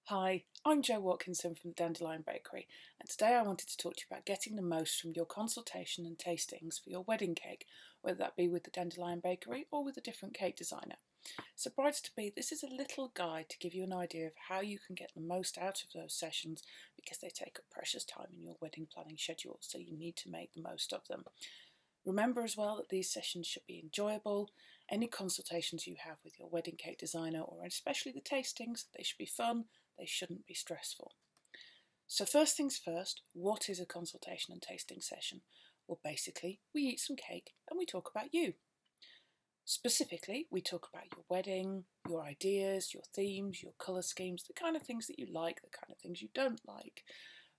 Hi, I'm Jo Watkinson from Dandelion Bakery, and today I wanted to talk to you about getting the most from your consultation and tastings for your wedding cake, whether that be with the Dandelion Bakery or with a different cake designer. So, brides-to-be, this is a little guide to give you an idea of how you can get the most out of those sessions because they take up precious time in your wedding planning schedule, so you need to make the most of them. Remember as well that these sessions should be enjoyable. Any consultations you have with your wedding cake designer, or especially the tastings, they should be fun, they shouldn't be stressful. So first things first, what is a consultation and tasting session? Well, basically, we eat some cake and we talk about you. Specifically, we talk about your wedding, your ideas, your themes, your colour schemes, the kind of things that you like, the kind of things you don't like.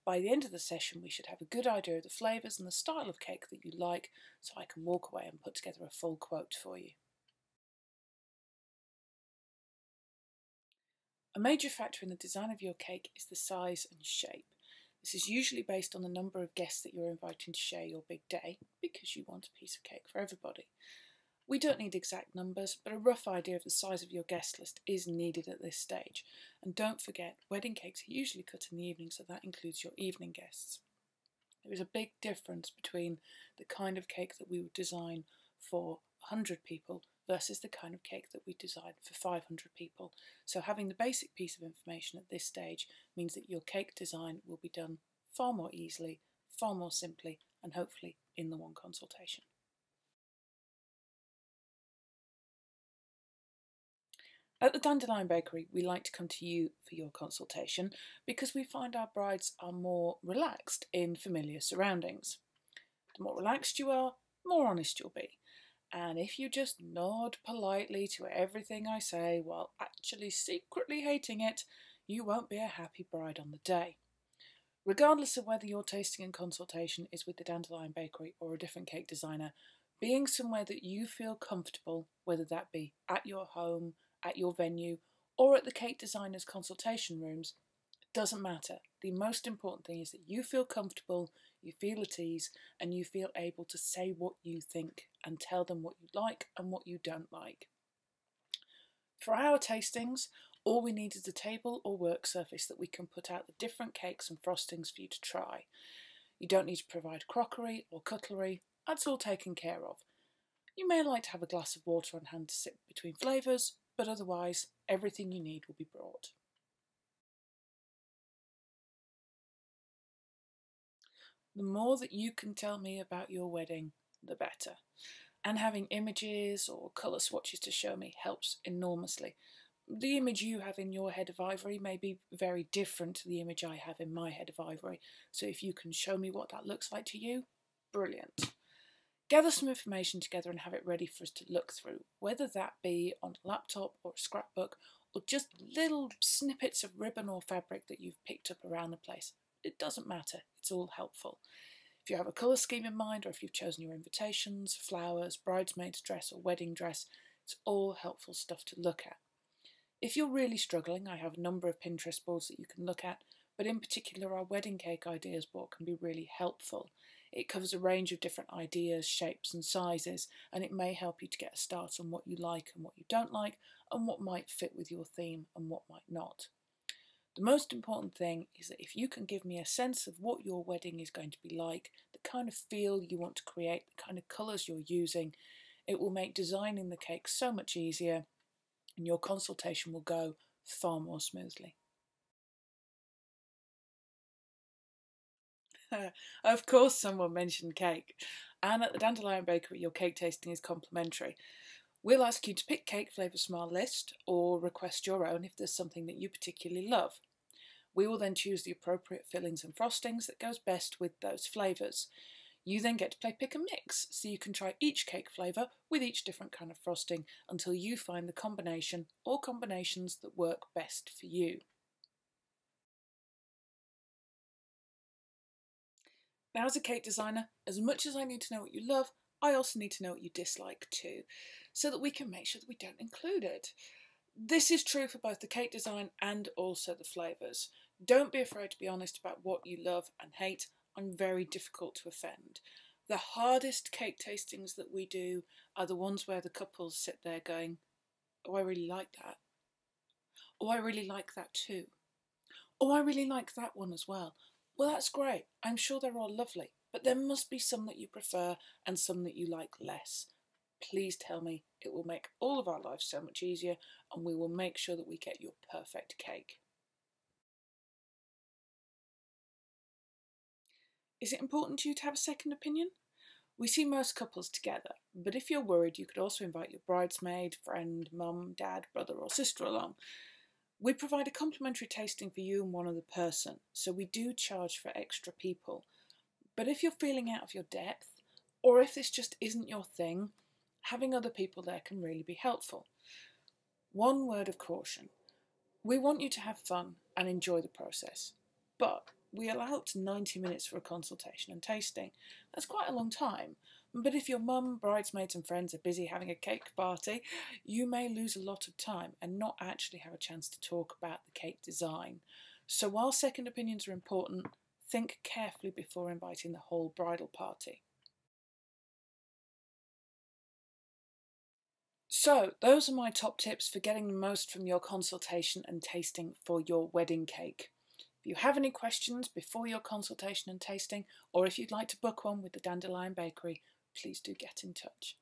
By the end of the session, we should have a good idea of the flavours and the style of cake that you like, so I can walk away and put together a full quote for you. A major factor in the design of your cake is the size and shape. This is usually based on the number of guests that you're inviting to share your big day, because you want a piece of cake for everybody. We don't need exact numbers, but a rough idea of the size of your guest list is needed at this stage. And don't forget, wedding cakes are usually cut in the evening, so that includes your evening guests. There is a big difference between the kind of cake that we would design for 100 people versus the kind of cake that we design for 500 people. So having the basic piece of information at this stage means that your cake design will be done far more easily, far more simply, and hopefully in the one consultation. At the Dandelion Bakery, we like to come to you for your consultation because we find our brides are more relaxed in familiar surroundings. The more relaxed you are, the more honest you'll be. And if you just nod politely to everything I say while actually secretly hating it, you won't be a happy bride on the day. Regardless of whether your tasting and consultation is with the Dandelion Bakery or a different cake designer, being somewhere that you feel comfortable, whether that be at your home, at your venue, or at the cake designer's consultation rooms, doesn't matter. The most important thing is that you feel comfortable, you feel at ease, and you feel able to say what you think and tell them what you like and what you don't like. For our tastings, all we need is a table or work surface that we can put out the different cakes and frostings for you to try. You don't need to provide crockery or cutlery, that's all taken care of. You may like to have a glass of water on hand to sip between flavours, but otherwise everything you need will be brought. The more that you can tell me about your wedding, the better. And having images or colour swatches to show me helps enormously. The image you have in your head of ivory may be very different to the image I have in my head of ivory, so if you can show me what that looks like to you, brilliant. Gather some information together and have it ready for us to look through, whether that be on a laptop or a scrapbook, or just little snippets of ribbon or fabric that you've picked up around the place. It doesn't matter, it's all helpful. If you have a colour scheme in mind, or if you've chosen your invitations, flowers, bridesmaid's dress or wedding dress, it's all helpful stuff to look at. If you're really struggling, I have a number of Pinterest boards that you can look at, but in particular our wedding cake ideas board can be really helpful. It covers a range of different ideas, shapes and sizes, and it may help you to get a start on what you like and what you don't like, and what might fit with your theme and what might not. The most important thing is that if you can give me a sense of what your wedding is going to be like, the kind of feel you want to create, the kind of colours you're using, it will make designing the cake so much easier and your consultation will go far more smoothly. Of course someone mentioned cake, and at the Dandelion Bakery your cake tasting is complimentary. We'll ask you to pick cake flavours from our list or request your own if there's something that you particularly love. We will then choose the appropriate fillings and frostings that goes best with those flavours. You then get to play pick and mix, so you can try each cake flavour with each different kind of frosting until you find the combination or combinations that work best for you. Now, as a cake designer, as much as I need to know what you love, I also need to know what you dislike too, so that we can make sure that we don't include it. This is true for both the cake design and also the flavours. Don't be afraid to be honest about what you love and hate. I'm very difficult to offend. The hardest cake tastings that we do are the ones where the couples sit there going, oh, I really like that. Oh, I really like that too. Oh, I really like that one as well. Well, that's great. I'm sure they're all lovely, but there must be some that you prefer and some that you like less. Please tell me. It will make all of our lives so much easier, and we will make sure that we get your perfect cake. Is it important to you to have a second opinion? We see most couples together, but if you're worried, you could also invite your bridesmaid, friend, mum, dad, brother, or sister along. We provide a complimentary tasting for you and one other person, so we do charge for extra people. But if you're feeling out of your depth, or if this just isn't your thing, having other people there can really be helpful. One word of caution: we want you to have fun and enjoy the process, but we allow up to 90 minutes for a consultation and tasting. That's quite a long time, but if your mum, bridesmaids and friends are busy having a cake party, you may lose a lot of time and not actually have a chance to talk about the cake design. So while second opinions are important, think carefully before inviting the whole bridal party. So, those are my top tips for getting the most from your consultation and tasting for your wedding cake. If you have any questions before your consultation and tasting, or if you'd like to book one with the Dandelion Bakery, please do get in touch.